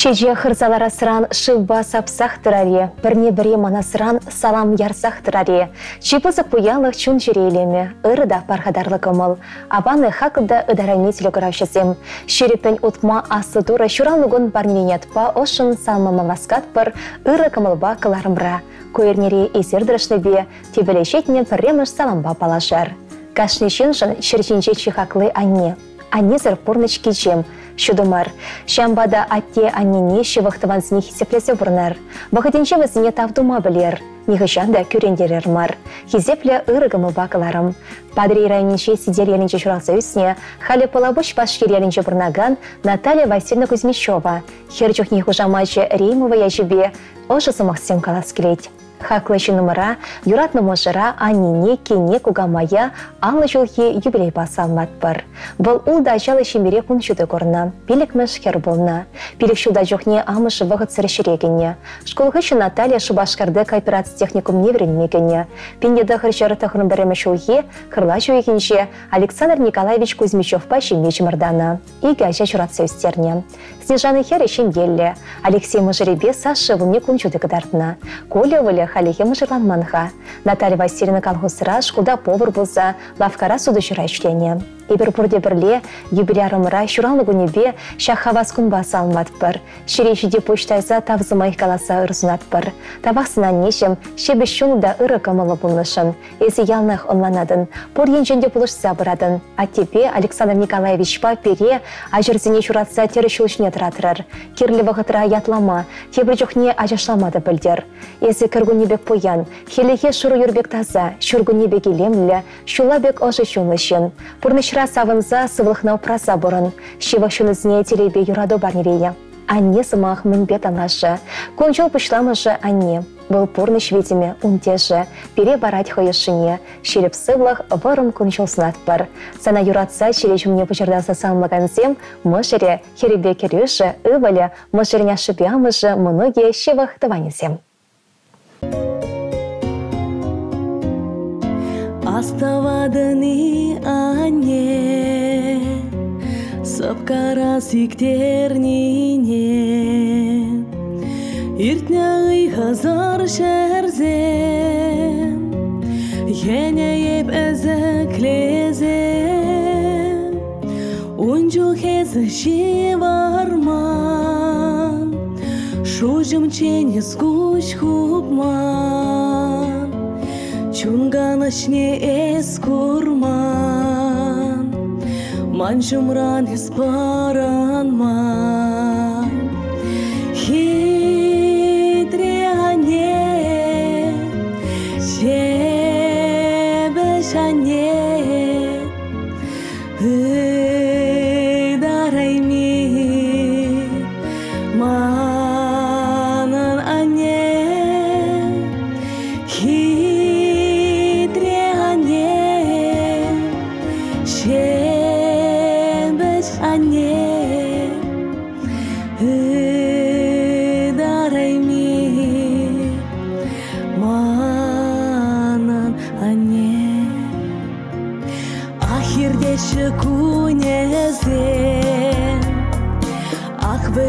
Чеже хырзалара сыран шывба сапсах тыраре, бірне-бірі манасыран салам ярсах тыраре. Чипызық бұялық чун жерейлеме, ырыда пархадарлы кымыл. Абаны хақылда ыдараметілі күравшызем. Шерепен утма асы дұры шуралығын барневенетпа ошын салмама васкат бір ыры кымылба кыларымра. Көйернере есердірішті бе, тебелешетіне пірреміш саламба палашар. Кашнешен жын шерченче чихаклы анне. Аннезір порнычки жем. Шудумар. Шамбада атте аннене шевақтыван сіне хисеплесе бұрнар. Бағытенше візіне тавдума білер. Нехышанда көрендерер мар. Хизепле ырығымы бақыларым. Падри районенше сидер елінче шуралса үсіне, халі полабыш башкер елінче бұрнаган Наталья Васильевна Кузьмичева. Херчух нехужамачы Реймова яжібе, ошысы Максим Калас келет. Хаклышы нумара, юратны можыра аннене кене кугамая алы жылхи юбилей басалмат бар. Бұл улда жалы шемере күншуды көрна, пилікміш хер болна. Пилік шуда жоқне амышы вғыт сірішірегіне. Школғышы Наталья Шубашкарды кооперация техникум неверенмегіне. Пендеді хыршары тұхырын бірімі шулхи, қырла жуекенше Александр Николаевич Кузьмичев паши мечмырдана. Игі ажа журатсы өстерне. Снежаны хері шенгелі. Алексей Мажыребе Саша вылне күншуды кыдартына. Коля вылы халихе мажырланманға. Наталья Васильевна колхозыра шкулда повар болса, лавкара суды жыра ішлене. Ибір бұрде бірле, юбилярымыра шуралы күнебе шахавас күн басы алмат бір. Шерешіде почтайса тавзымай қаласа ұрзынат бір. Табақсынан нешім, шебі шуылда ұры кымылы болнышын. Езі ялнақ онланадын, бұр енженде бұлышса бұрадын. А тебе Александр Николаевич па пере, ажырзіне шуратса тері шулышне тұратырыр. Керлі вғытыра ятлама, тебір жоқне ажашламады білдер. Езі кіргінебек поян, хелеге шуры юрбек таза, шургінебек елемлі, шулабек ожы шулышын. Пұрнышыра савынза сывылықнау праса бұрын, шевақ шунызіне телебе юраду барнерея. Анне сымақ мінбет анашы, кончол пышламышы анне. Бұл пұрныш ветеме унтежі, пере барать хойышыне, шереп сывлық вырым кончол сынат бар. Сана юратса шере жүмне пұчырдаса салмағанзем, мұшыре херебе кереші, ывалі, мұшырня шыбиамышы мұныге шевақ тыванесем. Аставадыны анне, сапкара сиктернине, иртняй хазар шерзем, енееп эзеклезем, унчу хезы шиварман, шужым ченес куш хупман. Чунганашне эс курман, манчумран эс паранман. Хитриане, себешане, ыдарайми, манан ане.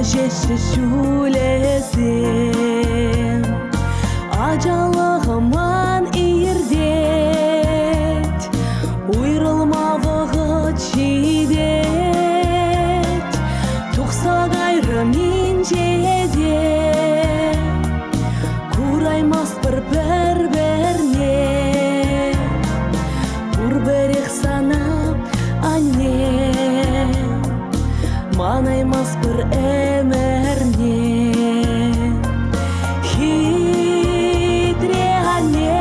Жеші шулезем, ажалығыман ирдет, уйрылмавығы чидет, тұқса ғайры мен жеде, құраймас бір-біріне, бұр-бірек санап анне, манаймас бір эмерне. Хитриане,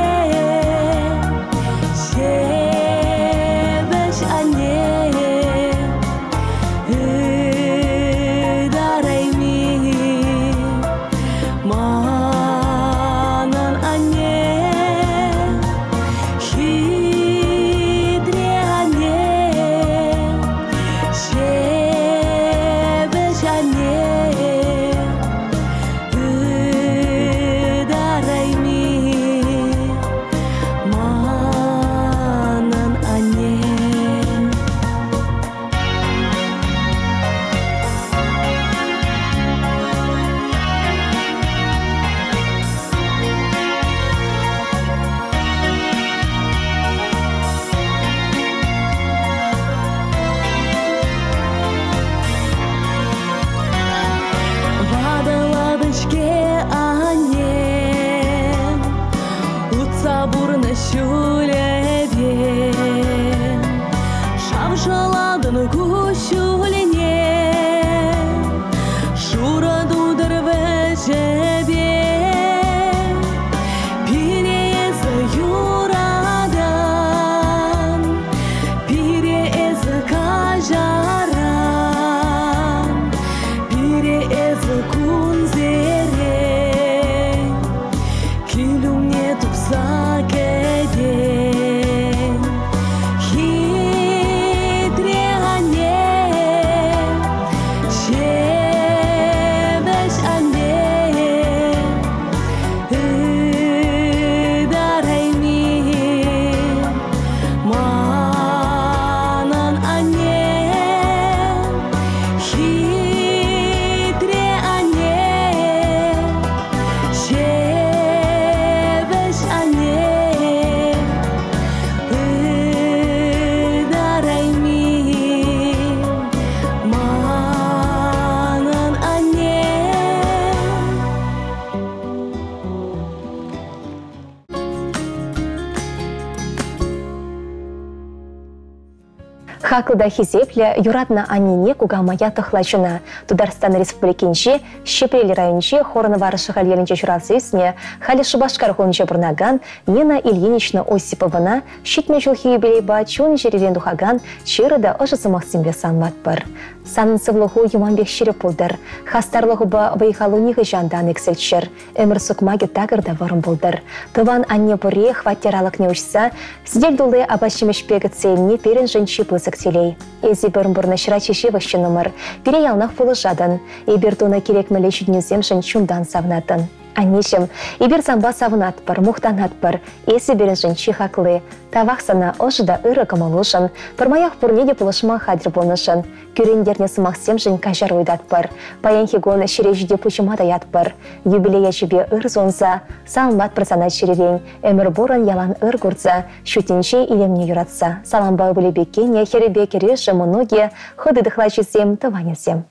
Хақылда хизепле юратна аннине кугамая тахлачына. Тударстан республикинче, Щепрели районче, хорны варышы халерінче журасысыне, халі Шубашкар хонче бұрнаган, Нина Ильинична Осипована, щитме жылхи юбилейба чун жеререн духаган, чирыда ұжысы мақсимбе санмат бір. Санын сывлығу юманбек шіріп бұлдыр. Хастарлығы ба вайхалуниғы жандан эксельчер. Өмір сұқмаге тағырда варым бұлдыр. Тыван анне бұре хваттералық не үшса, сидель дулы абашымешпегі цельне перін жынчы пызық телей. Ези бұрын-бұрны шыра чеше ващы номер. Пере ялнақ бұлы жадын. Ебертуна керек мәлі жүднезем жынчундан савнатын. Аннешім, ебір замба савынат бір, мұқтанат бір, есі берін жынчы хақлы. Тавақсана ожыда ұры қамалушын, пырмаяқ бұрнеде бұлышыма қадыр болнышын. Күрендерне сымақсем жын кажар ойдат бір. Паян хегон шережіде пұшыма даят бір. Юбилея жібе ыр зонса, салмат бір санат шеререн, өмір бұрын ялан ыр көрдза, шүтінше илемне юратса. Саламба бұлебекене, херебе кереші мұноге, ходы дықлачысем, тыванесем.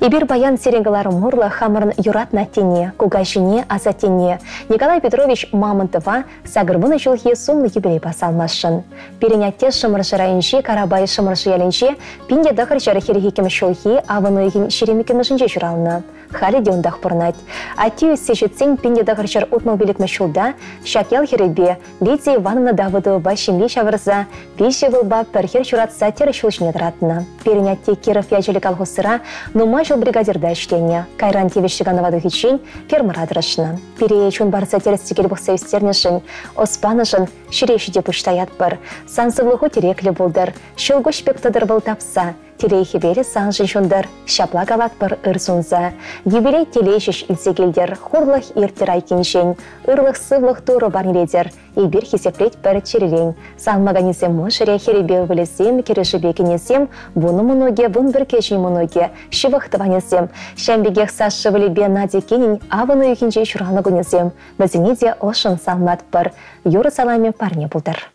Ибир баян серегалар мурлы хамырын юратна тене, кугайшине аза тене. Николай Петрович Мамонтова сагырбыны жылхи сумлы юбилей басалмашын. Перенятте шымыршы райынши, карабай шымыршы ялінши, пинде дақыр жары херехекем шылхи, авыны егін шеремекемішінже журалны. Халі деундақ бұрнайд. Ати өссе жетсен пинде дақыр жар утмобилік мәшулда, шакел херебе, Лидия Ивановна Давыдова шимли шавырза, пище вылба пәрхер журатса тері шылшыне дыратына. Перенятте Киров яжелік алғысыра, нума жыл бригадирда ішлене. Кайран тевешіганы ваду хичин фермер адырышына. Перее чун барса терестігел бұқса өстернешін, оспанышын ширеші деп ұштаят бір. Сансывлығы тереклі болдыр, шылғы шпектадыр бұл тапса. Телейхи бері санжын шундар, шапла галат бір ырсунза. Юбилей телейшіш илсегелдер, хурлық ертер айкеншен, ырлық сывлық туры барнеледер, ебір хесеплет бір черелен. Салмаганесем мұшыре херебе вілесем, кереші бекенесем, бұны мұноге, бұн бір кешін мұноге, шывықтыванесем. Шәмбегех сашы вілебе надекенін, авыны үйкенже шұрғаны күнесем. Бізіне де ошын салмат бір, юры саламе парне бұлдар.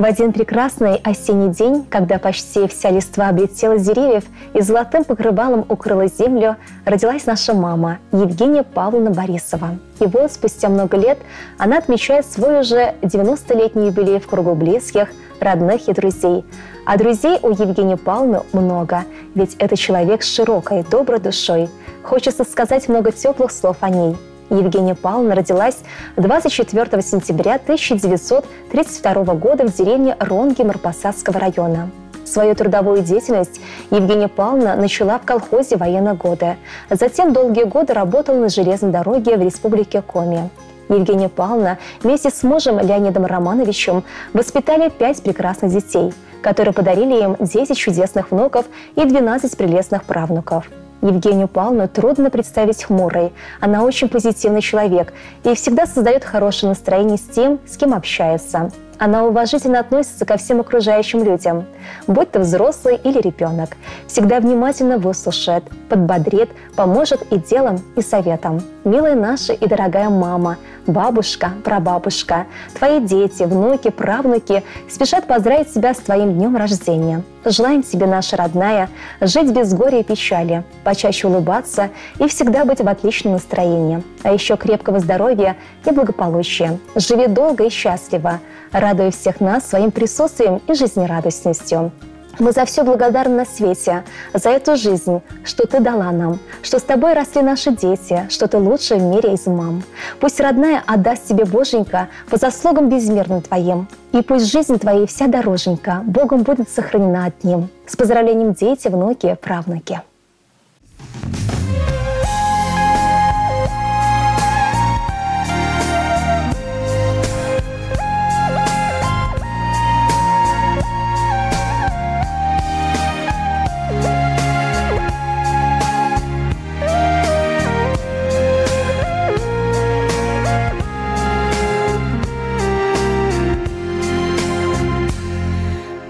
В один прекрасный осенний день, когда почти вся листва облетела с деревьев и золотым покрывалом укрыла землю, родилась наша мама Евгения Павловна Борисова. И вот спустя много лет она отмечает свой уже 90-летний юбилей в кругу близких, родных и друзей. А друзей у Евгении Павловны много, ведь это человек с широкой, доброй душой. Хочется сказать много теплых слов о ней. Евгения Павловна родилась 24 сентября 1932 года в деревне Ронги Марпасадского района. Свою трудовую деятельность Евгения Павловна начала в колхозе военные годы. Затем долгие годы работала на железной дороге в республике Коми. Евгения Павловна вместе с мужем Леонидом Романовичем воспитали 5 прекрасных детей, которые подарили им 10 чудесных внуков и 12 прелестных правнуков. Евгению Павловну трудно представить хмурой. Она очень позитивный человек и всегда создает хорошее настроение с тем, с кем общается. Она уважительно относится ко всем окружающим людям, будь то взрослый или ребенок. Всегда внимательно выслушает, подбодрит, поможет и делом, и советом. Милая наша и дорогая мама, бабушка, прабабушка, твои дети, внуки, правнуки спешат поздравить тебя с твоим днем рождения. Желаем тебе, наша родная, жить без горя и печали, почаще улыбаться и всегда быть в отличном настроении. А еще крепкого здоровья и благополучия. Живи долго и счастливо, радуя всех нас своим присутствием и жизнерадостностью. Мы за все благодарны на свете, за эту жизнь, что ты дала нам, что с тобой росли наши дети, что ты лучшая в мире из мам. Пусть родная отдаст тебе, Боженька, по заслугам безмерным твоим. И пусть жизнь твоя вся дороженька Богом будет сохранена одним. С поздравлением, дети, внуки, правнуки.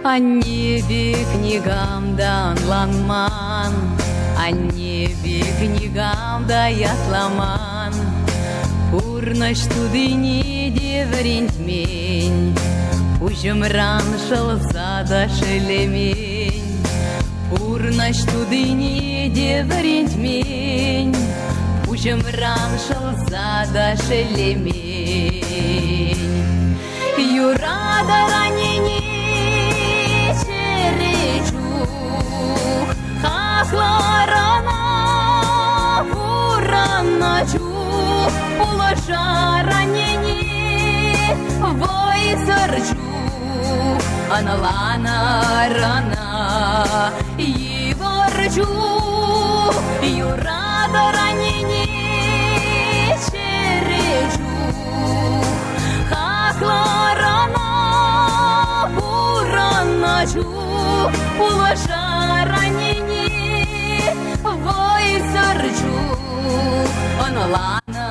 О небе книгам да анланман, о небе книгам да ятламан. Пурнаш тудыни деврентмень, ужымран шылса да шелемень. Пурнаш тудыни деврентмень, ужымран шылса да шелемень. Юрада ранени Хахларана вураначу Пулаша ранени Войсарчу Аналана рана Иворчу Юрада ранени Черечу Хахларана вураначу Пулаша ранени Войсарчу Аналана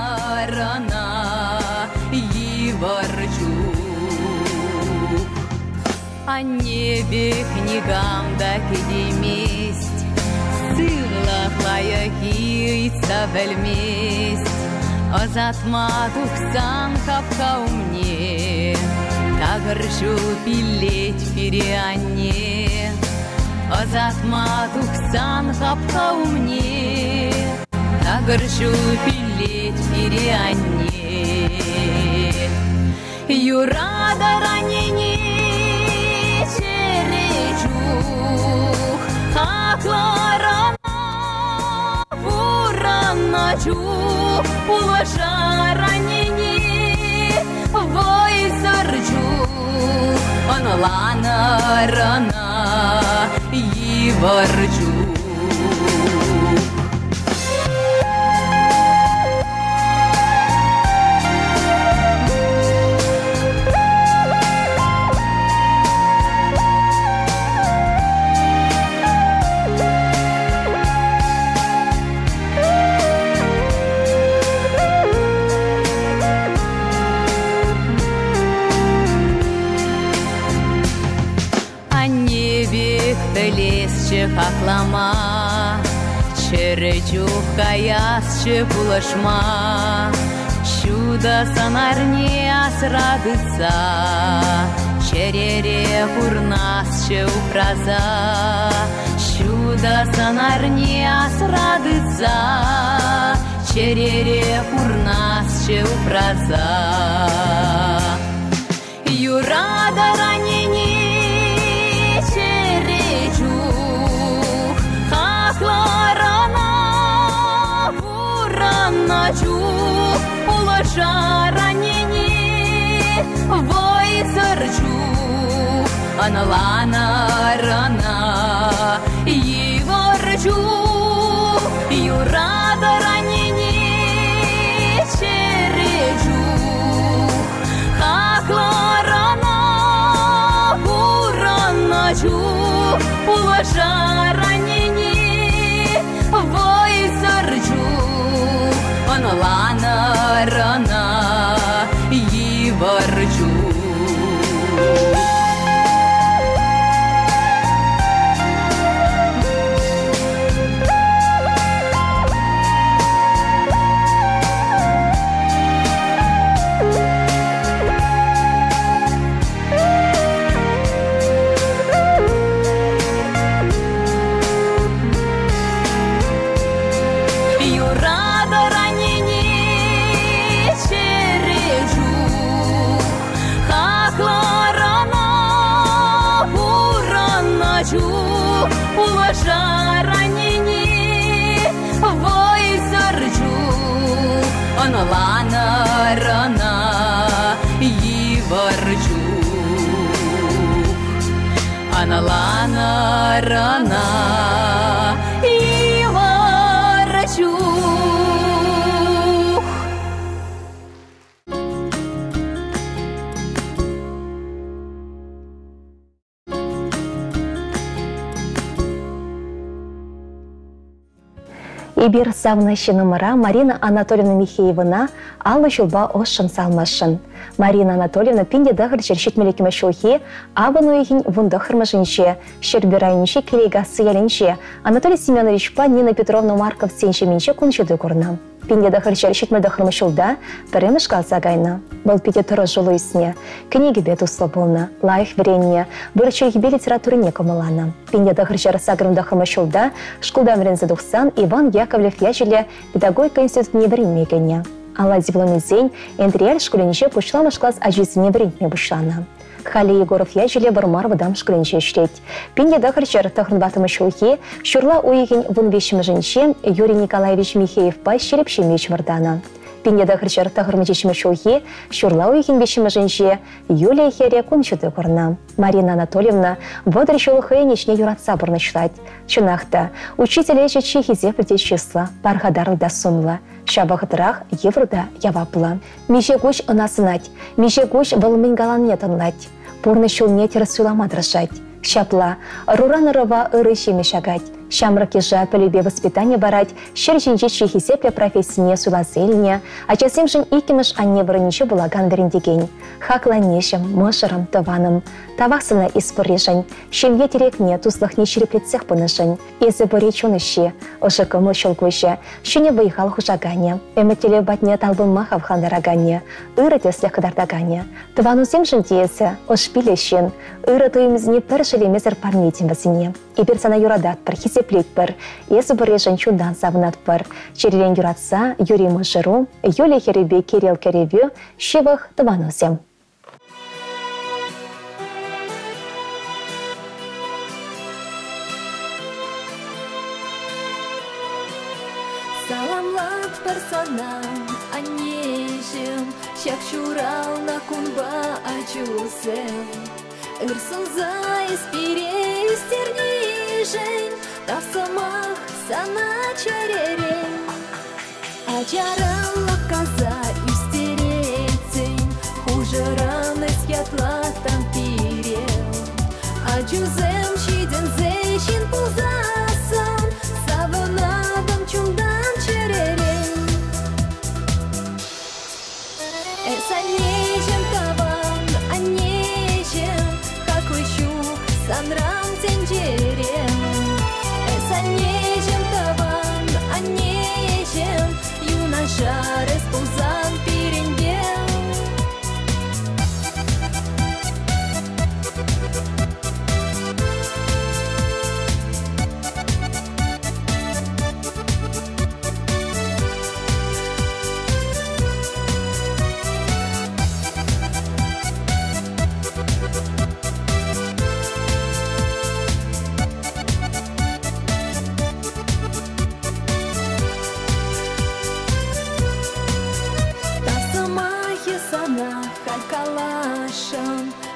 рана Иворчу. О небе книгам да кедеместь Сыллахлая хийца вельместь Азатма тухсан капка умне Тагыршу пилеть переанне Азатма тухсан капка умне Тагыршу пилеть переанне Юрада ранени черечух Хакларана вураначу Пулаша ранени Войсарчу Аналана рана Иворчу. Хаклама, черечух каясче пулашма, чудо санарне асрадыца, черере черере урнас чеупраза, чудо санарне асрадыца, черере урнас чеупраза. Юрада ранени череджу, хахларана вураначу, улаша ранени вой зарчу, аналана рана иворчу, юрада ранени череджу, хахларана вураначу, улаша ранени вой зарчу, аналана рана иворчу. Улаша ранени вой зарчу, аналана рана иворчу, аналана рана иворчу. Ибир савнащы номера Марина Анатольевна Михеевна аллы жылба ошын салмашын. Марина Анатольевна пинде дағыр жершет мелекіме шулхи, абын ойхин вундахырмы жынше, шербирайнше келегасы еленше, Анатолий Семенович па Нина Петровна Марков сенше менше күншеді көрнам. Пинде дағыр жершет мелдахырмы шулда біріміш қалса гайна. Бұл пиде тұры жылы ісіне, книги бет условылна, лайх веренне, бұрычылгібе литературы не комылана. Пинде дағыр жары сагырымдахырмы шулда, шкулда мрензі 90 Иван Яковлев яжеле педагогика институтыне бірінмегене. Алла дипломизень, энтриэль школенше пушламыш класс ажизіне бірінтме бұшлана. Хали Егоров яжеле бұрмар вадам школенше үштет. Пинде дағыр жары тағын батымы шулхи, шурла ойеген вунвешімі жынше Юрий Николаевич Михеев пай шерепші меч мырдана. Пинде дағыр жары тағыр мечешімі шулхи, шурла ойеген бешімі жынше Юлия Хере күншіді көрна. Марина Анатольевна водар шулхы нечне юратса бұрнышлать. Чынақта, учитель ече чехизе пілде числа, парғадарлы да сумла. Шабағытырақ еврода явапла. Меже көш ынасынать, меже көш вылымен галанне тынлать. Пурны шулне терсулама дрожать. Шапла, руранырова ыры шеме шагать. Шамрак ежа полюбе воспитание барать, шерченче чехисепле профессине сулазельне, а часем жын икимыш анне вырынче булаган верендеген. Хакланешем, мышырым, тываным. Тавақсына испорежень, шемье терекне туслахне череплецех пынышень. Эзі бұре чуныще, ұшы кымыл шылгуще, шыне выйхал хужагане. Әметтеле батне талбын махав хандарагане, ыры теслех кадардагане. Тыванусем жын тиесі, ұш билешен, ыры туйымызне пір шелемезір парнетен бізіне. И персона юрадат пір, хисеплет пір, эзі бұре жын чудан савынат пір. Черелен юратса, Юрий Мышыру, Юлия Херебе, Кирилл Керебе, шевах тыванусем. Саламлат персонам, анежем, шак шурал на кумба ачусем. Ирсунза испире истернижень, та в самах сана черерень. Ачарала коза истерецень, хуже раны святла там пирел. Ачузем щиден зещин пузасан, савонадом чундан черерень. Санежем таван, анежем, какой щук, санрам тенджерем. Санежем таван, анежем, юноша респузан пирендем.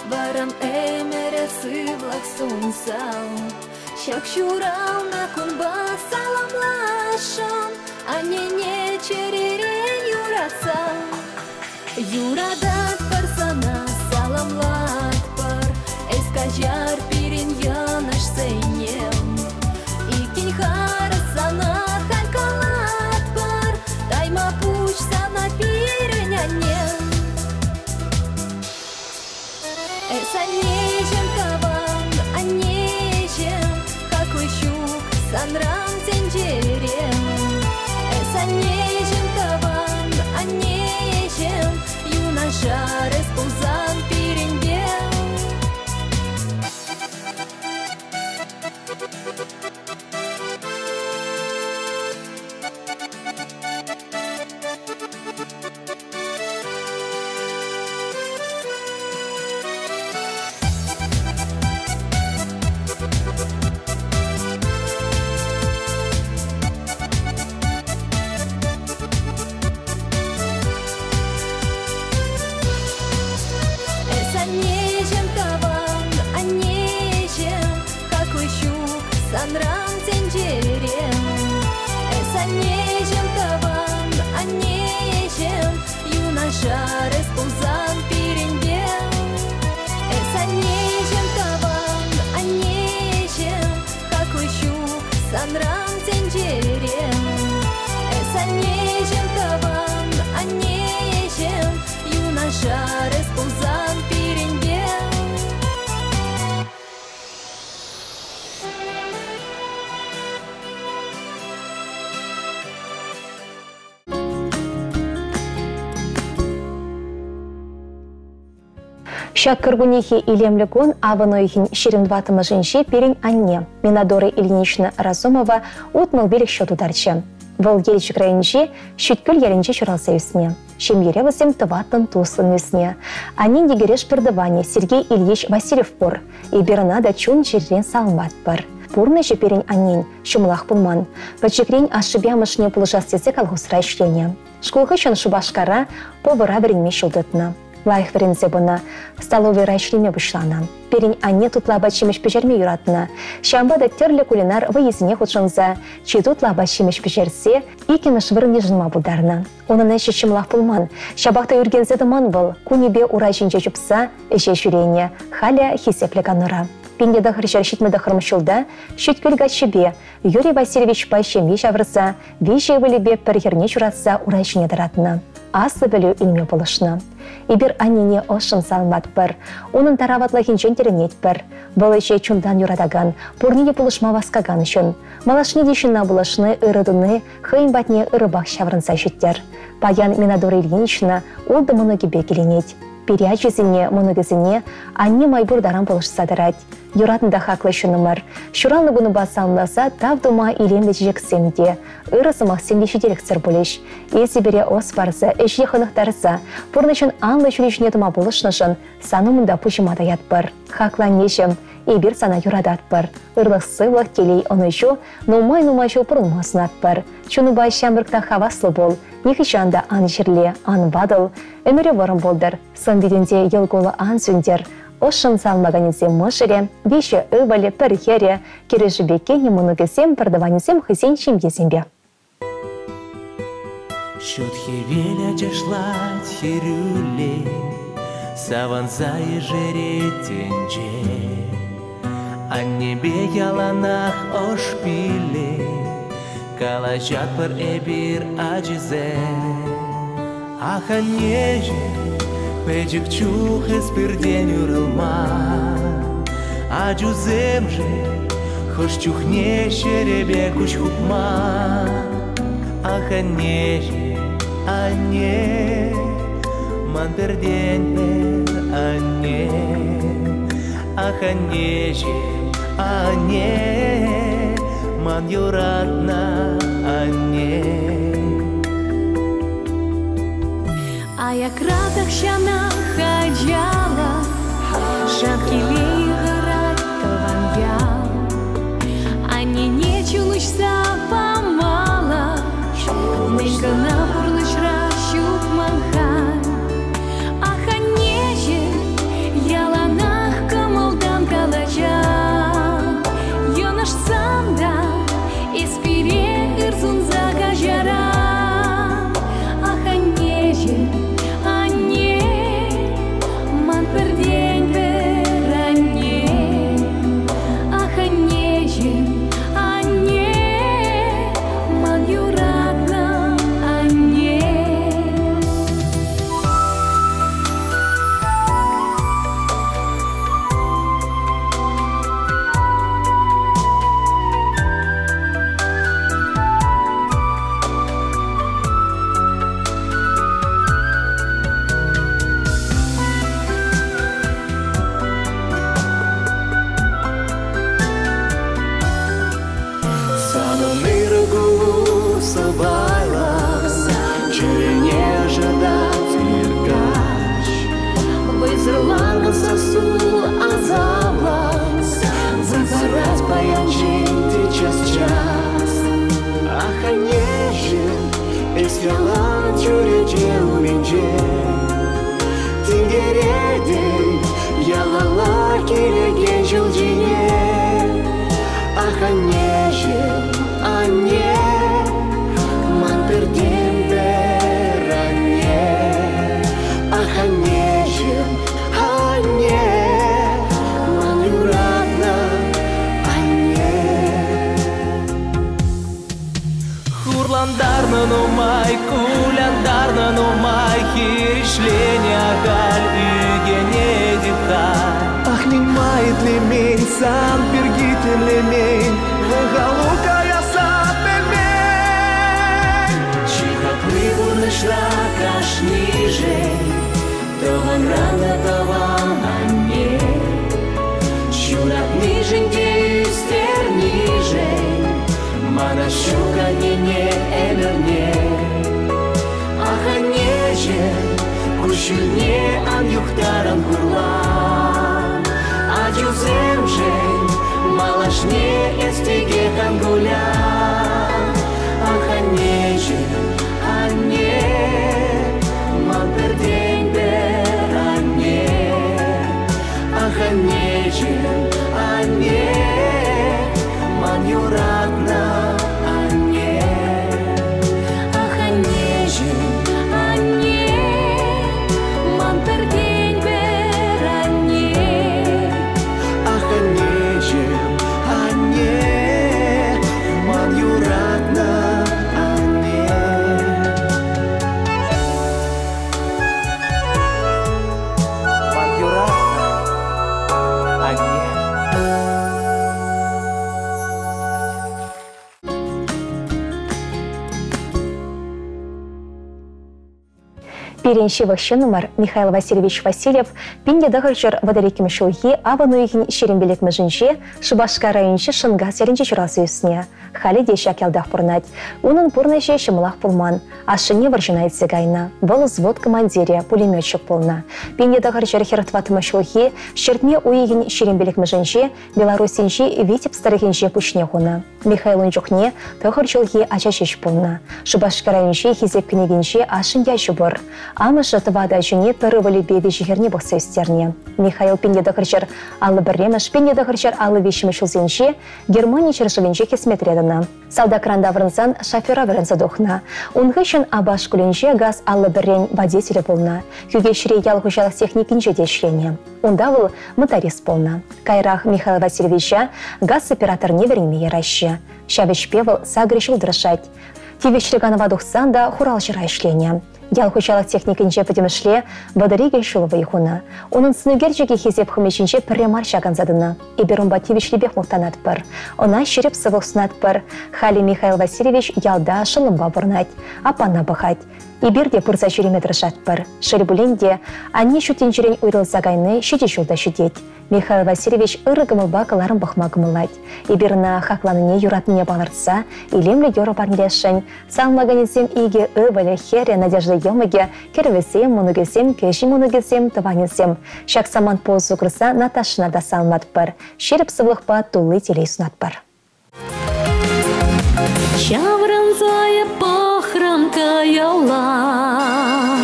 варан эмере сывлак сунсал. Щак шурал на кунба саламлашам, а не черерен юрацал. Юрадат парсана саламлат пар, эскажар пирин яныш сейнем. Икин харасана халькалат пар, тайма пуч сана пиренянем. Эсанежем каван, анежем, какой щук санрам тенджерем. Эсанежем каван, анежем, юноша респузан пирендем. Эсанежем каван, анежем, какой щук санрам тенджерем. Эсанежем каван, анежем, юноша респузан пирендем. Эсанежем каван, анежем, какой щук санрам тенджерем. Эсанежем каван, анежем, юноша респузан пирендем. Щак кыргунихи илемлегон аванойхин шеремдватыма женщи перень анне. Минадора Ильинична Разумова утмыл белек счет ударчы. Выл елчі крайынче шүткіл елінче шуралса үсіне. Шемере высем тыватын туслын үсіне. Анин дегереш пердыване Сергей Ильич Васильев пор. И бернада чун жерден салмат пар. Пурны же перень аннен, шумлах пулман. Пачекрень ашыбямышне пулжастезе колхозра ишлене. Школғы шын шубашкара повара веренме шулдытны. Лайх верензе бұна, столовый райшлеме бұшлана. Перень анне тутла бачимеш пежерме юратна. Шамбада терлі кулинар выезіне худшынза, чей тутла бачимеш пежерсе, икемеш вырне жынма бударна. Оның әші шымлах пулман, шабақта үргензе дыман был, кунебе урайшынче жүпса, әше жүрене, халя хисепле каныра. Пенде хрщар щитмеда хрмшулда, щиткүл гачебе, Юрий Васильевич пайшемве шаврса, виже вылебе перхерне чуратса урайшыне даратна. Аслы білу илме болышны. Ибір аннене ошын салмат бір, оның тараватла хинчен теренет бір. Болыше чундан юрадаган, пурнине пулышма васкаган үшін. Малашне дешінна булышны ырыдыны, хыйн батне ырыбақ шаврынса життер. Паян Минадора Ильинична олды мұнығыбе келенет. Перячезіне, мұнығызіне, анне майбурдаран болышса дарать. Юратында хаклы шынымыр. Шуралны бұны басамласа, тавдума илемді жексемде. Ырысымақ сендеші директор болеш. Есі бере ос барса, әші қылықтарса, пұрнышын анлы жүрешіне тұма болышнышын, санымында пұшыма даят бір. Хакла нешім, ебір сана юрадат бір. Ырлық сывлық келей оны жу, нумай жу пұрылмасын ат бір. Чуны бай шамбыркта хаваслы бол, нехішанда ан жерле, ан бадыл. Өмірі варым болдыр, сын бедінде елголы ан сүндер. Ошын салмаганезем мышыре, веше ывалі пірхере, кережі бекені мұнығызем пірдаванезем хызен шемдезембе. Шутхевеля чашлать херюле, саванза ежере тенже, а небе яланах ошпиле, калачат пар эбир аджизе, аха неже, печик чух эспирден юрылма, аджузем же, хош чухне шеребе куч хупма, аха неже, анне, ман перден анне, аха неже, анне, ман юратна анне. А я краток щана хаджала, шапки лейгара таваньял, а не чулышса помала, нынка напурныш ращук манхан, аха неже, яла келеген жылжине аханеже ане ман пердем беране аханеже ане ман юратна ане хурландарнын умай куляндарнын умай хиришления галь үйгене дитар ахнимает ли мень сан пергитем ли мень вгалука я сад пельмень чихаклы бурнышра каш ниже тован рана тован ане чурат ниженьде үстер ниже мана щука не элерне аханеже кушюльне ан юхтаран гурлан адюзем жень малашне эстиге хангулян аханеже ане ман пердень беране аханеже ане ман юратна ане аханеже ане ман пердень беране аханеже ане ман юратна ане ман юратна ане Перенши номер Михаил Васильевич Васильев пинде дагырчыр вадареким шулхи авануйгин шерембелек межинче Шыбашка районче шынга серенче чурасы үсне. Хали дешак ялдах пурнать. Унын пурнайше шымылах пулман. Ашыне варжинает сегайна. Был взвод командире, пулеметчик полна. Пинде дагырчыр хератватыма шулхи шертне уйгин шерембелек межинче Беларусинче Витеб старыхинче пучне хуна. Михаил унчухне дагырчылхи ачачеш полна. Шыбашка районче хизеп княгинче ашын ящубор. Амышы тывада жүне тұрывылы бейді жігерне бұқса үстерне. Михаил пендедіғырчыр алы бірреміш, пендедіғырчыр алы вешіміш ұзенше Германия чыршылынче кесметредіна. Салда кранда вырынсан шофера вырынса дұқна. Унғышын абаш күлінше газ алы біррен водителі болна. Күгешіре ял хұжалық техникінче дешлене. Онда бұл моторист болна. Кайрах Михаил Васильевича газ оператор не вереме ерайшы. Шабеш певыл сагреш ұлдырышать. Тивешліганы вадуқсан да хурал жыра ішлене. Ял хұжалық техникінче пөдемішле вадариге шулывы ихуна. Оның сынугерчеге хезеп хымешінче пірремар шаган задына. Иберумба тивешлебек мұқтанат бір. Она шереп сывық сынат бір. Хали Михаил Васильевич ялда шылымба бұрнать. Апанна бұхать. Иберде пұрза жүреметр жат бір. Шербуленде ане шутенжерен уйрыл загайны шеде жолда шедет. Михаил Васильевич ырыгымылба кыларын бұқма гымылать. Иберна хақланыне юратыне балыртса, илемлі йоры барнлешін. Салмаганезем иге өвілі хере надежды еміге, кервесем, мұнугесем, кеші мұнугесем, тыванесем. Шак саман позу кырса Наташына да салмат бір. Шеріп сывлықпа тулы телей сунат бір. Чавранзая похрамка яла,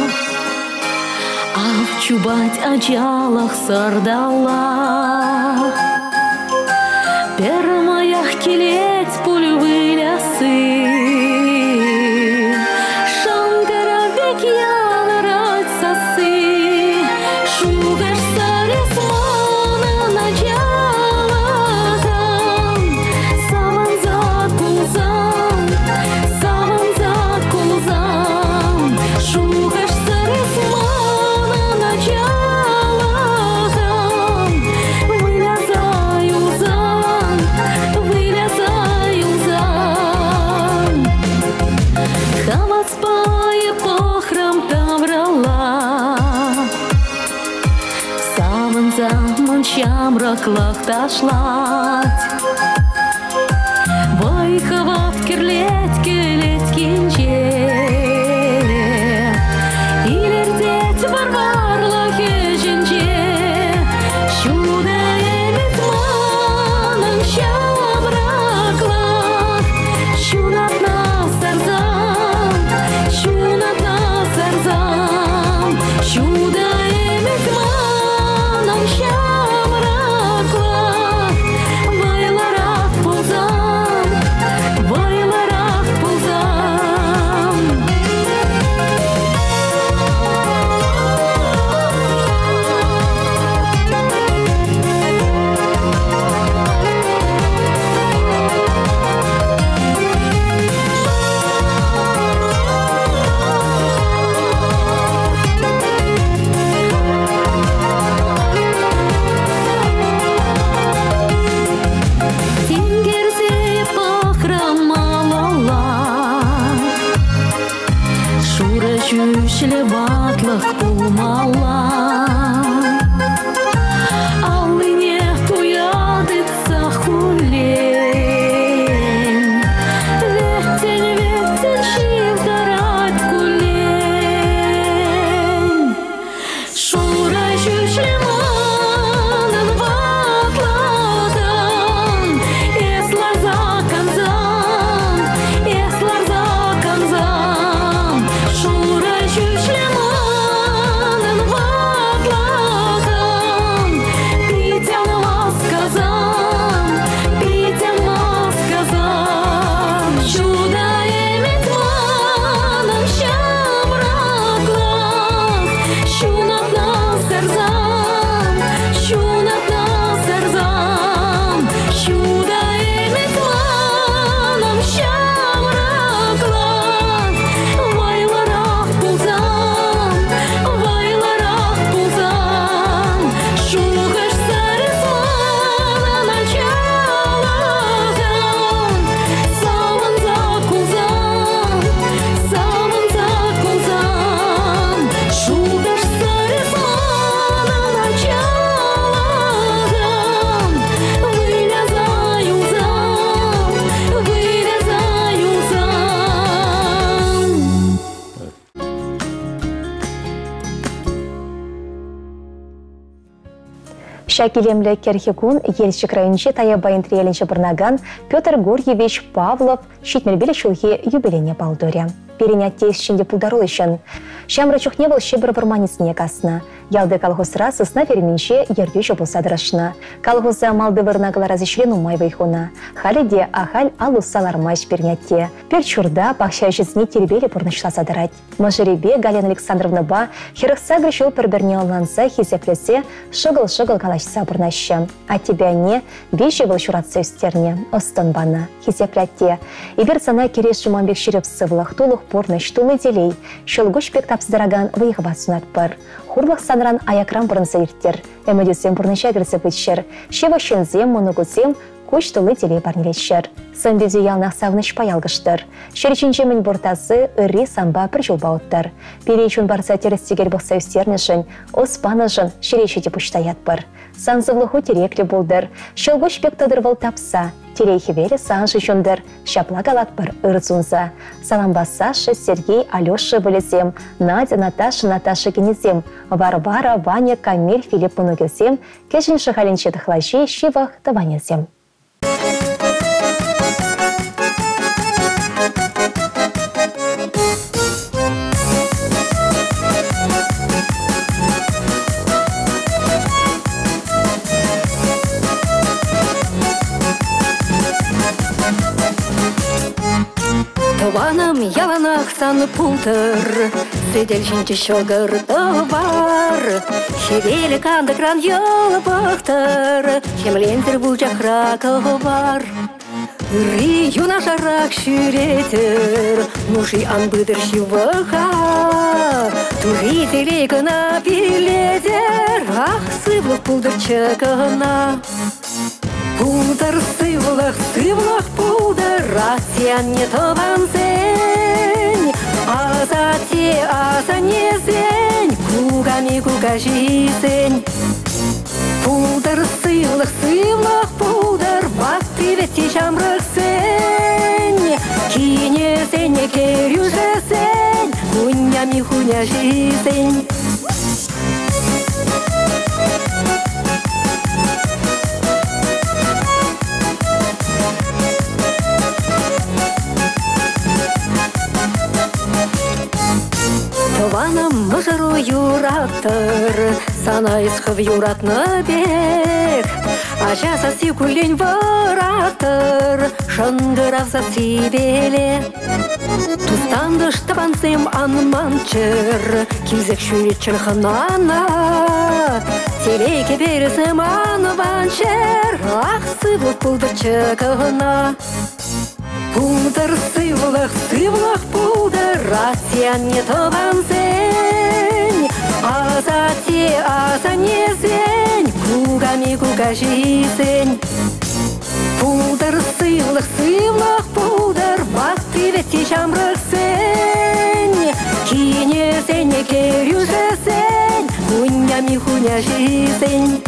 чубать очалах сардала. Пермаях келец пульвы лясы, шангара век яларать сасы. Шугаш сарес мана началахам, саван зад кулзам, шугаш сарес мана началахам, вылязаю зан. Хамат спая похрам таврала, самын заман шамрак лақташлать. Байқавап керлет келет кенже, илердет барбарлық ежінже. Шуда емет манын шамраклақ, шунатна сарзан, шунатна сарзан. Шуда емет манын шамраклақ, Шакилемле Керхикун Ельчик районче Таябайын триеленче бұрнаган Петр Гурьевич Павлов шитмелбелі шулхи юбилейне балдоря. Перенятте ішінде пулдарул үшін. Шамры чухне был шебір бұрманесіне касына. Ялды колхозра сысна верменше ердюші болсадырышына. Колхоза малды вырнағыла разышлену майвайхуна. Халиде ахаль алу салармаш пернятте. Перчурда пахша жизни тербелі бұрнышла садырать. Мажыребе Галина Александровна ба хирықса грышыл пірбірне оланса хизеплесе шығыл-шығыл калашса бұрнашы. А тебя не вещи был шуратса үстерне. Остан бана хизеплятте. Ибер сана кереш жуманбек шереп сывлық тулық порныш тулы делей. Шылгуш пек тапсыдараган выйғыба сунат бар. Хурлық санран аякрам бұрынса ерттер. Әмедесен бұрныша кірісі бүтшер. Шева шензем, моногузем, көш тулы делей барнелешер. Сымбеде ялнақ савыныш паялғыштыр. Шеречінче мін бұртасы үрі самба бір жол бауыттыр. Перейшін барса терістегер бұқса үстернішін, оспаны жын шереші деп ұштаят бар. Санзывлығы тереклі болдыр. Шылгуш пек тадырвал тапса. Терейхи вері санжы жүндір, шапла галат бір ұрзунза. Саламба Саша, Сергей, Алеша білізем, Надя, Наташа кенезем, Варвара, Ваня, Камиль, Филипп мұнығызем, кешін шығалінче тұхлажи, шивах таванезем. Тованам яланах сан пултыр, Сидель жинче шогыр товар. Шевелі канды кран йолы бақтыр, Шемлентір бұл жақра ковар. Үрі юна жарак шүретір, Нуши анбыдыр шивыға. Тури телей кына биледер, Ах, сывлық пулдыр чығына. Пулдар сывлах пулдар, Асян не тован зень, Аза не зень, Кугами кугажи зень. Пулдар сывлах пулдар, Вакты вети шамрых зень, Кине зень, керюже зень, Хунями хуняжи зень. Тованам мыжыру юраттыр, Санайсқып юратны бек, Ача саси күлін вараттыр, Шындырав саси беле. Тустанды штабансым анманчыр, Килзек шүрет чырханана, Телейке бересім анванчыр, Ах, сывлық пулды чығына. Пулдар сывлах пулдар, Асян не тован зень, Аза не зень, Кугами кугажи зень. Пулдар сывлах пулдар, Вакты вети шамрых зень, Кине зень, керюже зень, Хунями хуняжи зень.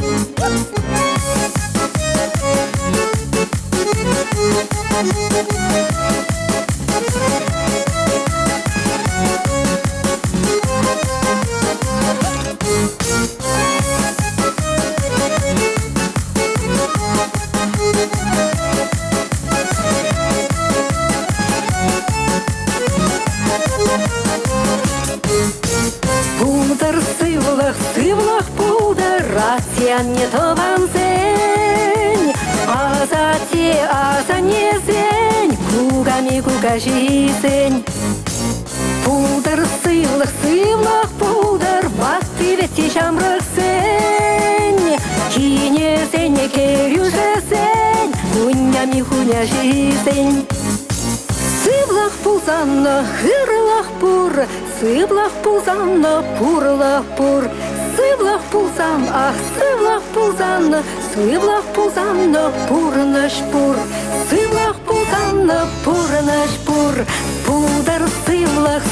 Пулдар сывлах пулдар, Асян не тован зень, Аза не зень, Кугами кугажи зень. Пулдар сывлах пулдар, Вакты вети шамрых зень, Кине зень, керюже зень, Хунями хуняжи зень. Сывлах пулзанна, хырлах пур, Сывлах пулзанна, пурлах пур. Сывлах пулзан, ах, сывлах пулзан, Сывлах пулзанна, пурнаш пур. Сывлах пулзанна, пурнаш пур. Пулдар сывлах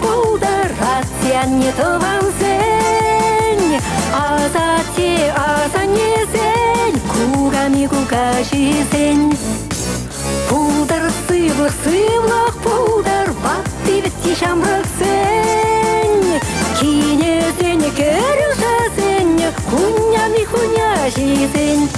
пулдар, Асян не тован зень, Аза не зень, Кугами кугажи зень. Пулдар сывлах пулдар, Вакты вети шамрых зень, Кине зень, керюже зень, Хунями хуня жесен.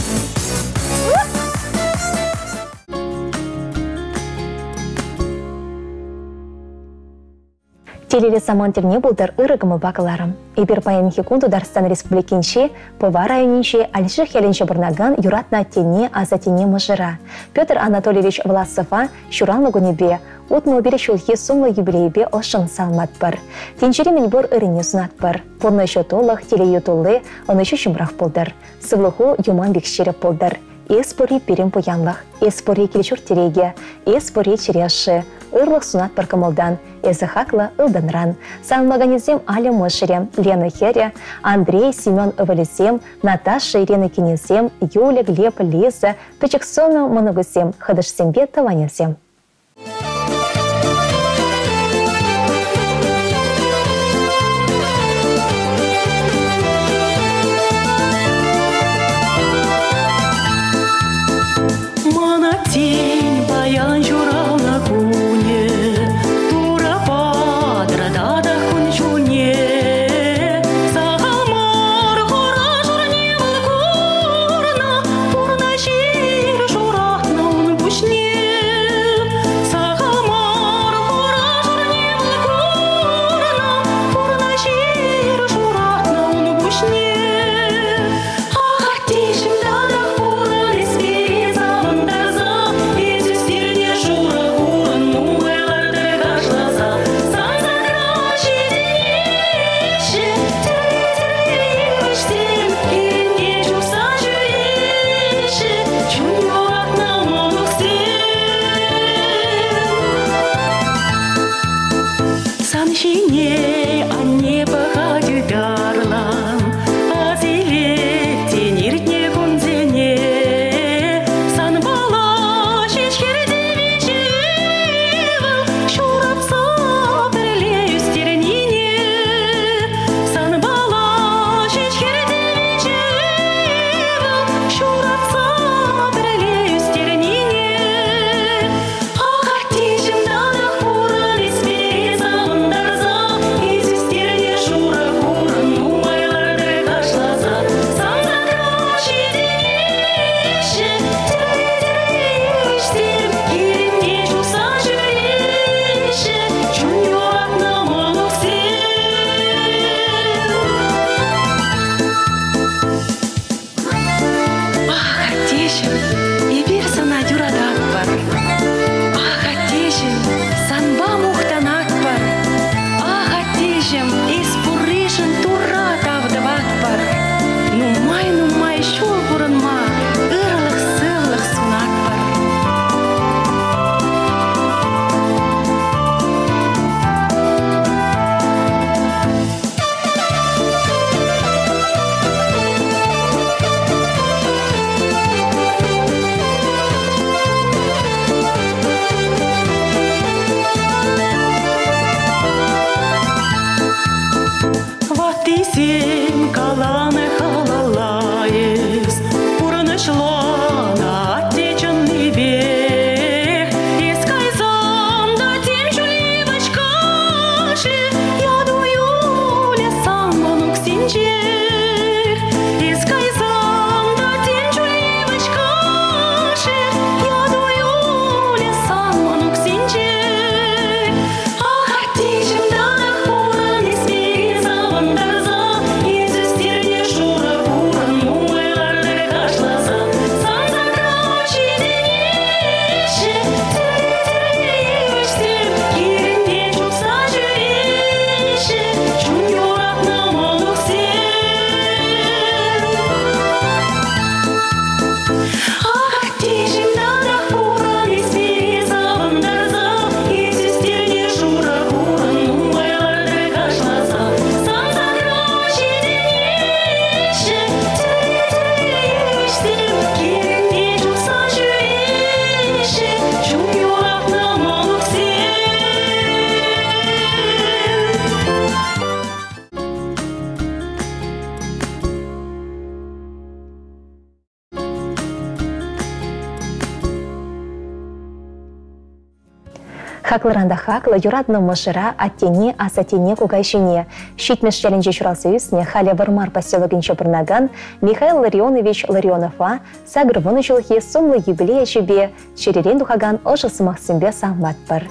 Телелі саман терне болдыр ырыгымы бақыларым. Эбір паян хекунду Дарстан Республикинче, Пова районинче Альши Хеленче Бурнаган юратна тене азатене мыжыра. Петр Анатольевич Власова шуран логунебе, отмы берешулхи сумлы юбилейбе ошын салмат бар. Тенчере мен бұр ырыне сунат бар. Порны шотолық, телеютулы, онышы шумрақ болдыр. Сывлыху юман бекшері болдыр. Эспори перем пуянлық, эспори келчур тереге, эспори череші, ырлық сунат бар кымылдан, эзі хақлы ылданран. Салмаганезем Аля Мошерем, Лена Хере, Андрей, Семен Эвалисем, Наташа, Ирина Кинезем, Юля, Глеб, Лиза, Печексона, Моногусем, Хадышсембе, Таванезем. Тень баян журал на куне, тура падрада да кунчуне. Сағалмар қора жұрне бұл пурна жир журақна он бүшне. Сағалмар қора жұрне бұл пурна жир журақна он бүшне. Ағартешім дадақ пурын еспері замандарза. Саншине анне бағады дарлан, азиле теніртне күнзене. Сан бала шешкерде вечевіл, шурапса бірле үстеріне. Сан бала шешкерде вечевіл, шурапса бірле үстеріне. Ағартешім дадық бұрын еспері замандарза. Есестеріне шура бұрын мұңайларды қашласа. Санзақра шеденеші, тірі-тірі-іштем, ерінде жуса жүреші, жүнюақна мұлық сен. Ағартешім, ебір сана юрадақ бар. Ағартешім, санба мұқтанақ бар. Ағартешім, еспұррешін тура тавдыват бар. Нумай шул бұрынма, ырлық сылық сунат бар. Хаклыранда хакла юратны мышыра аттене асатене кугайшине. Щитмеш челенджи шуралсы үсне халя вармар поселогин чопырнаган Михаил Ларионович Ларионова сагрвыны жылхи сумлы юбилея жебе черерен духаган ожы сымақсымбе самматпыр.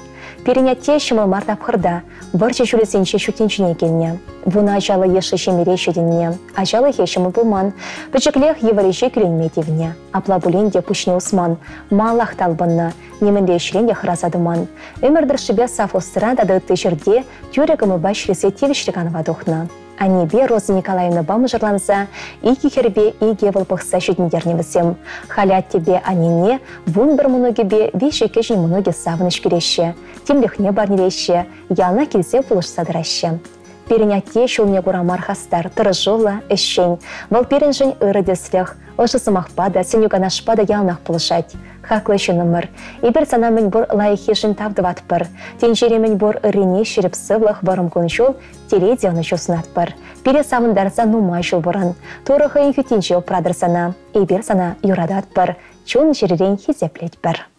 Перенятте шымыл марта пхырда, варчы жүлесенче шутенчіне келіне. Вуна ажалы еші шемере шеденне, ажалы хешімі бұлман, пічіклех евареже күренметевіне. Апла бұленде пүшне усман, малах талбынна, немінде шіренде хыразадыман. Өмірдір шыбе саф остыра дадыты жерде тюрегімі башресе тевіштіганова дұхна. Анебе Роза Николаевна бамы жырланса, ики хербе иге вылпықса жүдіндернемізем. Халят тебе анене, вун бір мұногебе веші кежін мұноге савыныш кереші. Темлехне барнелеші, ялна келсе пулыш садырашы. Перенятте шулне курамар хастар, тұрыжула, әшшен. Вал перенжен ұрыдеслех, ұшы сымақпада, сенюганашпада ялнақ пулышать. Хаклы шынымыр. Ибір сана мен бұр лайхешін тавдыватпыр. Тенжере мен бұр ұрыне шеріп сывлық барым күншул, теледионы шосынатпыр. Пере савындарса нумай шул бұрын. Турығы инхютеншел прадырсана. Ибір сана юрадатпыр. Чун жеререн хизеплетпір.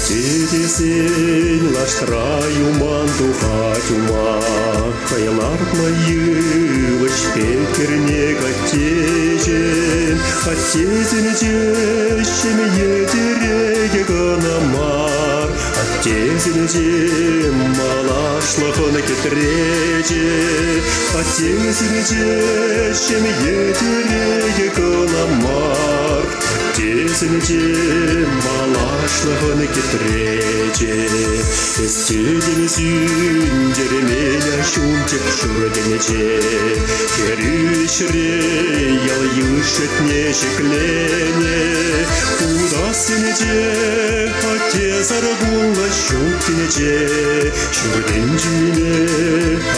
Тедесен лаштраю мандухатюма, Кайлар майывыш пекерне гатежен, Оттезен жешем едереге ганамар, Оттезен жем малашлығын кетреже, Оттезен жешем едереге ганамар, Оттезен жем малашлығын кетреже, Эстеден зюндері меня шунтек шурденеже, Керішре ял юшетне шеклене, Удасынеже атезар була шунтенеже, Шурденжіне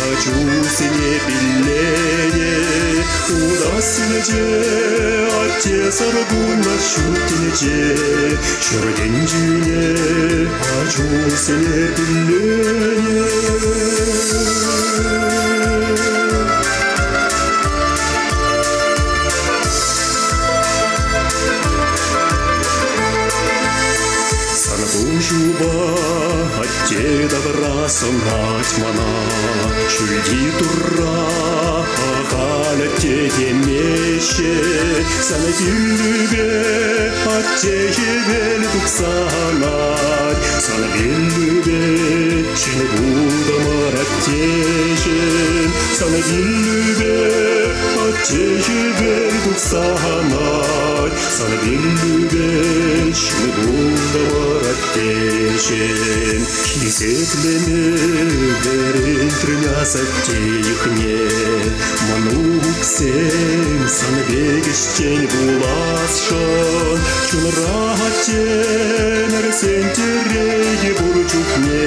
ачусыне биллене, Удасынеже атезар була шунтенеже, Шурденжіне ачусыне биллене. Санбужуба атте добра сонать мана, Шульди тура халя теге меще, Санабиллюбе атте жевел дуксанать, Санабиллюбе шингуда мараттежен, Санабиллюбе атте жевел дуксанать, Санабиллюбе шингуда мараттежен, Хизетлеме верен трынясатте ихне, Мануксен санбегештен буласшон, Чунрахаттен эрсентереге бурчукне,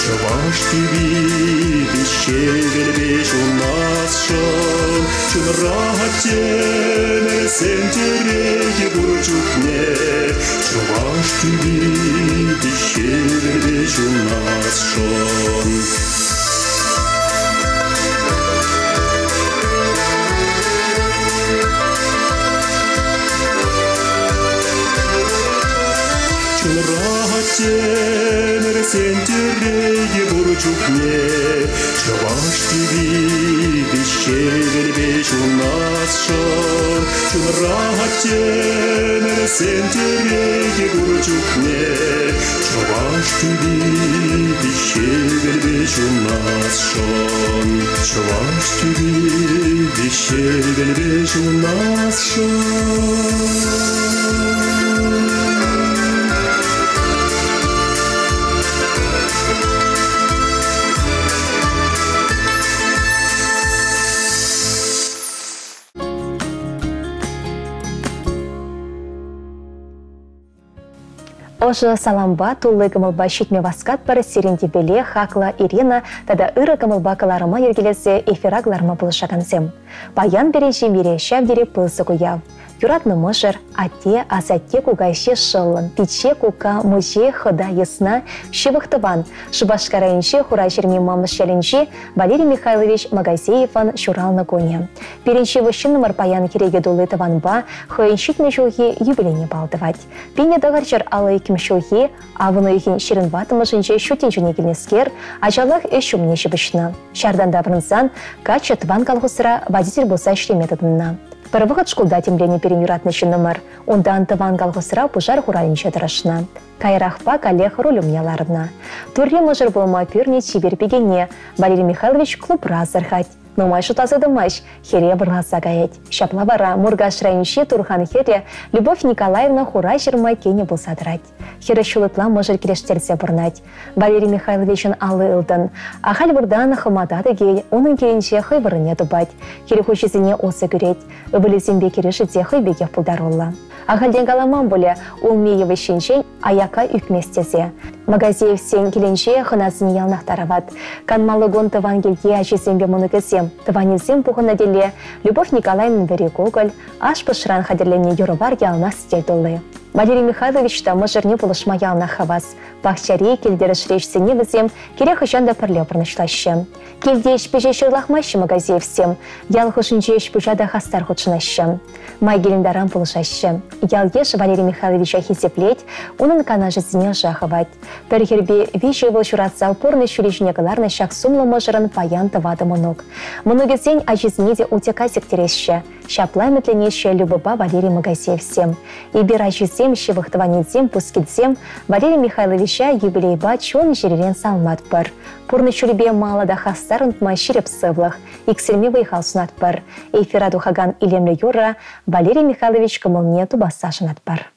Чаваш тиби бешевелбеш унасшон, Чунрахаттен эрсентереге бурчукне, Чаваш тиби бешевелбеш унасшон. Чунрахаттен эрсентереге бурчукне, Чаваш тиби бешевелбеш унасшон, Чунрахаттен эрсентереге бурчукне, Чаваш тиби бешевелбеш унасшон, Чаваш тиби бешевелбеш унасшон. Ожы саламба тулы кымылба шитме васкат бары серендебеле хакла Ирина тада ыры кымылба каларыма ергелесе эфирагларыма булышагансем. Паян беренші мере шавдере пылсы куяв. Юратны мыжыр, ате, азатте кугайше шылын, пиче кука мыже хыда ясна шывықтыван. Шыбашкарайынше хура жерме мамышелінше Валерий Михайлович Магазееван шуралны коне. Перенше вышынымыр паян кереге дулытыван ба, хыйыншитны жылге юбилейне балдывать. Пене дағарчыр алы екім жылге, авыны еген шерін ватымышынше шутенжіне келнескер, ажалах эшумне шыбышны. Шарданда бірінсан, качы тван калғысыра водитель болса методына. Бір вғыт шкулда темлене перен юратнышы нымыр, ондан тван калғысыра пұжар хуралыншы дырышны. Кайрахпа коллег рулюмняларына. Турре мыжыр болма пюрне чиберпегене, Валерий Михайлович клуб разырхать. Нумай шутазыдымаш, хере бырласа гаять. Шапла бара мургаш райынше турхан хере Любовь Николаевна хура жырмай кене болсадырать. Хере шулытла мыжыр керештерсе бұрнать. Валерий Михайловичын алы ылдын. Ахаль бұрдан хыматады гей, оның керенше хый бұрыне дубать. Хере хушизіне осы күреть. Үбілізімбе керешіде хый беге пұлдарулла. Ахальден каламан боле, ол мейеві шеншен аяка үкместезе. Магазеев сен келенше хынасын ялнақтарават. Канмалы гон тыван келге ажезембе мұны кізем. Тыванезем бұғына деле Любовь Николаевна вері гоголь, аш пышыран хадерлене юрывар ялна стель долы. Валерий Михайлович та мыжырне булышма ялна хавас. Бахчари келдері шречсене візем, керек жанда пірле пырнышлашы. Келде ішпеже шырлахмашы Магазеев сем, ял хышынче ішпужада хастар худшынашы. Май келіндаран булышашы. Ял еш Валерий Михайловича хесеплеть, оның кана жизіне жахывать. Бір хербе виші был шуратса упорны шүрежіне кыларны шак сумлы мыжырын паян тывады мұнық. Мұнығызен ажизіне де утекасик тереші. Шаплай метленеші любыба Валерий Магазеев сем. И бира жизем, шевықтыванедзем, пускидзем, Валерий Михайловича юбилейба чон жеререн салмат бар. Пурны чулебе мало да хастарын тма ширеп сывлых, иксельме выехал сунат бар. Эйфира духаган илемле юра, Валерий Михайлович кымылне тубаса жынат бар.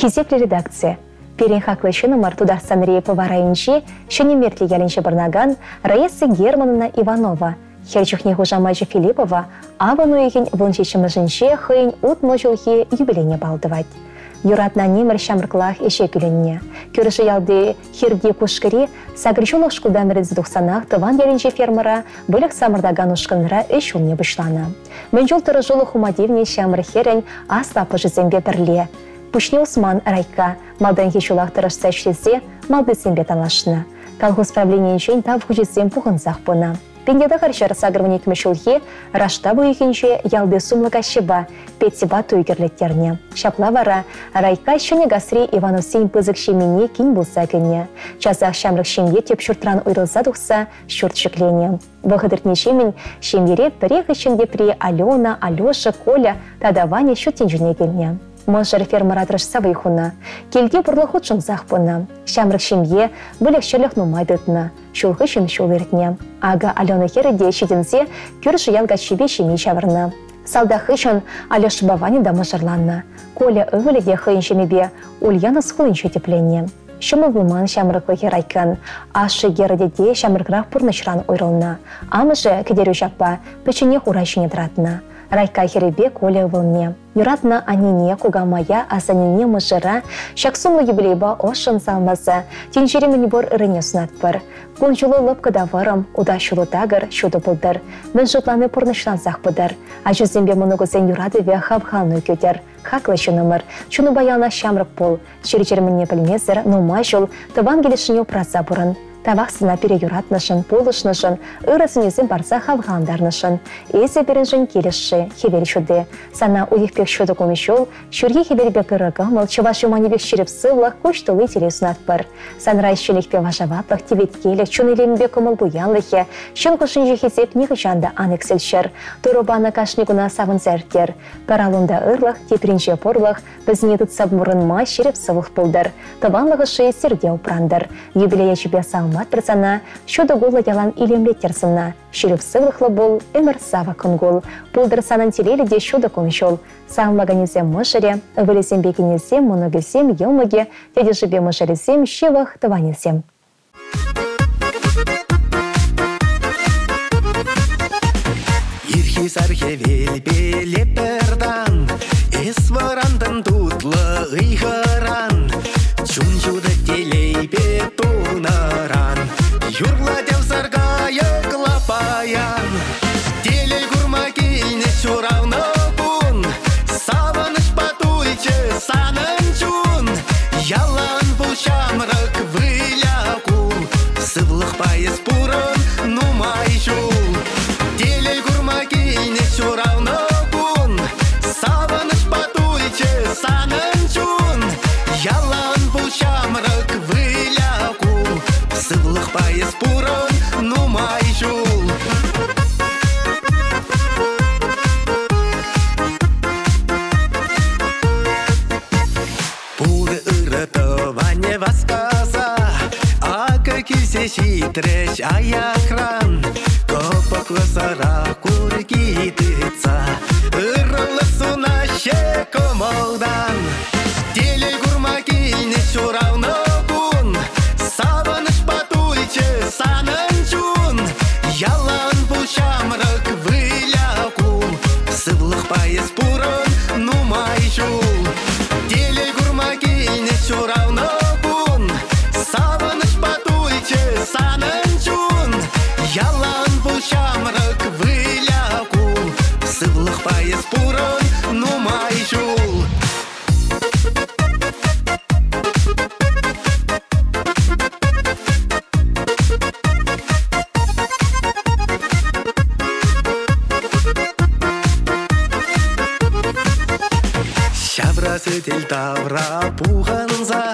Хизепли редакция. Перен хаклышыны Мартударстан рейпы варайынши, шыне мертли ялинши барнаган Раиса Германовна Иванова. Херчухне хужамайжы Филиппова, авану еген вончичымы жынше хыйн ут можулхи юбилейне балдывать. Юратна немір шамырклах еше күленне. Көріші ялды хирге кушкари сагришулық шкулдан різдухсанақ тыван ерінже фермера бөлік самырдаган ұшқыныра үш ұлне бұшланы. Мен жол тұры жолы хумадивне шамыр херен асла пыжызембе бірле. Пушне Усман Райка малдан хешулақ тұрышса шлезе малды сембе танашны. Колхоз правление жен тав хужезем пуғынзақ бұны. Пендеді қаршары сағырвын етмі шулхе, рашта бұйгенше ялды сумлыға шыба, петсиба түйгірлеттеріне. Шапла вара, Райка шыны гасри Иванов сен пызық шемене кен болса көне. Часақ шамрық шемге теп шүртран ұйрылса дұқса шүрт шүклене. Вғыдыртне шемен шемере пірек ішінде пірі Алена, Алеша, Коля, тада Ваня шүттен жүне келне. Мұжыр фермер адрышса вайхуна. Келге бұрлық ұтшын зақ бұны. Шамрық шемге бөлек шерлік нумайдытны. Шулғы шын шул ерітне. Ага Алена херіде шедензе көрші ялға шебе шеме шавырны. Салдақы шын Алеша Бавани да мұжырланны. Коля өвіліде хыйын шемебе Ульяна схылын шетепленне. Шымы бұлман шамрықлы херайкын. Ашы гердеде шамрықрақ пұрнышран ойрылны. Амыжы кедеру жаппа пөчіне хурайшыне тұратны. Райка херебе Коля вылне. Юратна анине кугамая асанине мыжыра, шаксумлы юбилейба ошын салмасы, тенжеремені бор ырыне сунатпыр. Кун жулы лыпкыда варым, уда шулы тагыр, шуды бұлдыр. Мен жұтланы пұрныштан сақпыдыр. А жүзембе мұнығызен юрадыве хабхалны көтер. Хаклы шынымыр, шуны баяна шамрық бол. Шерчерменне білмезір, нумай жол, тыван келішіне упраса бұрын. Тавақсына пере юратнышын, полышнышын, ырысынезін барса хавғандарнышын. Есе берінжін келіші, хевел шуды. Сана уйықпек шуды комишол, шүрге хевелбек ырығымыл, чывашы манебек шеріп сывлық, көштілі телесунат бір. Санрай шүлекпе вашаваплық, тевет келік, чунелембек кымыл буянлығы, шын құшын жехесеп неғы жанды анық сілшір. Тұрубаны кашнигуна савын зәрттер. Паралунда ырлық, тепринже порлық, бізіне тұтсап мұрын май шеріп сывық болдыр. Таванлығы ши серде упрандыр. Юбилея жібе мат бірсана, шуды голы ялан илемлеттерсына. Шеріп сывлықлы бол, өмір сава күнгол. Бұлдыр санын телелі де шуды комишол. Сағымлағанезем мұшыре, өвілесем бекенесем, мұнығылсем, елміге, деді жібе мұшыресем, шевық тыванесем. Ирхи-сархе велбеле пердан, эс варандын тутлы ыйхыран. Чун-чуды телейбе тунаран, юрла дев саргая клапаян. Телей гурма кейне чуравны бун, саваныш патуйчы санын чун. Ялан бұл шамрық выляку, сывлық пайыз пурын нумай жул. Телей гурма кейне чуравны бун, саваныш патуйчы санын чун. Ялан бұл шамрық выляку, сывлық пайыз пурын нумай жул. Пуры ырыты ване васказа, aka кисе шитреш аякран. Копаклы сара кургитыца, ырылы суна шекомолдан. Телей гурма кейне чуравны бун, саваныш патуйчы санын чун. Ялан бұл шамрық выляку, сывлық пайыз пурын нумай жул. Телей гурма кейне чуравны бун, саваныш патуйчы санын чун. Ялан бұл шамрық выляку, сывлық пайыз пурын нумай жул. Шабрасы тел тавра пуғанза,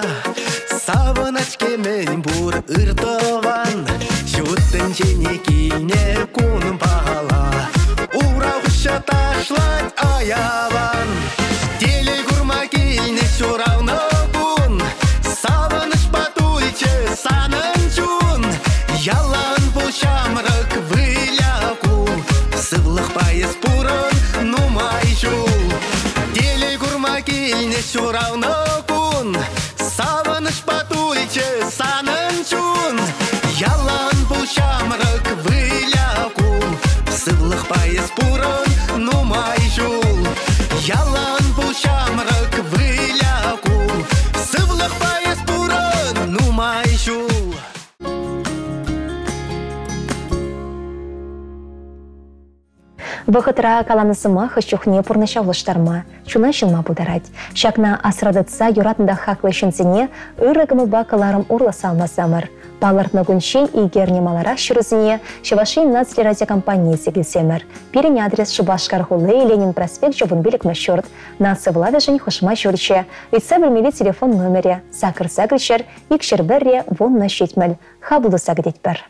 савынач кемен бұр ұртыван. Шуттын жене кейне күнім пағала, ура құша ташлать аяван. Телей гурма кейне чуравны бун, савыныш патуйчы санын чун. Ялан бұл шамрық выляку, сывлық пайыз пурын нумай жул. Телей гурма кейне чуравны бун, савыныш патуйчы санын чун. Ялан бұл шамрық выляку, сывлық пайыз пурын нумай жул. Ялан бұл шамрық выляку, Вахытра каланысыма хышчухне пурныша улыштарма, чуна шылма бударать. Шакна асрадытса юратында хаклы шынзіне ырыгымы бакаларым урла салмасамыр. Палыртны гуншен и гернемалара шырызіне Шевашин нацли радиокомпаниясы келсемір. Перен адрес Шубашкар хулы Ленин проспект жобын білік мәшөрт. Насы владыжын хушма жүрче. Лица білмелі телефон номере. Сакыр-сагрычер, икшер бірре вонна шетміл. Хабылы сагдетпір.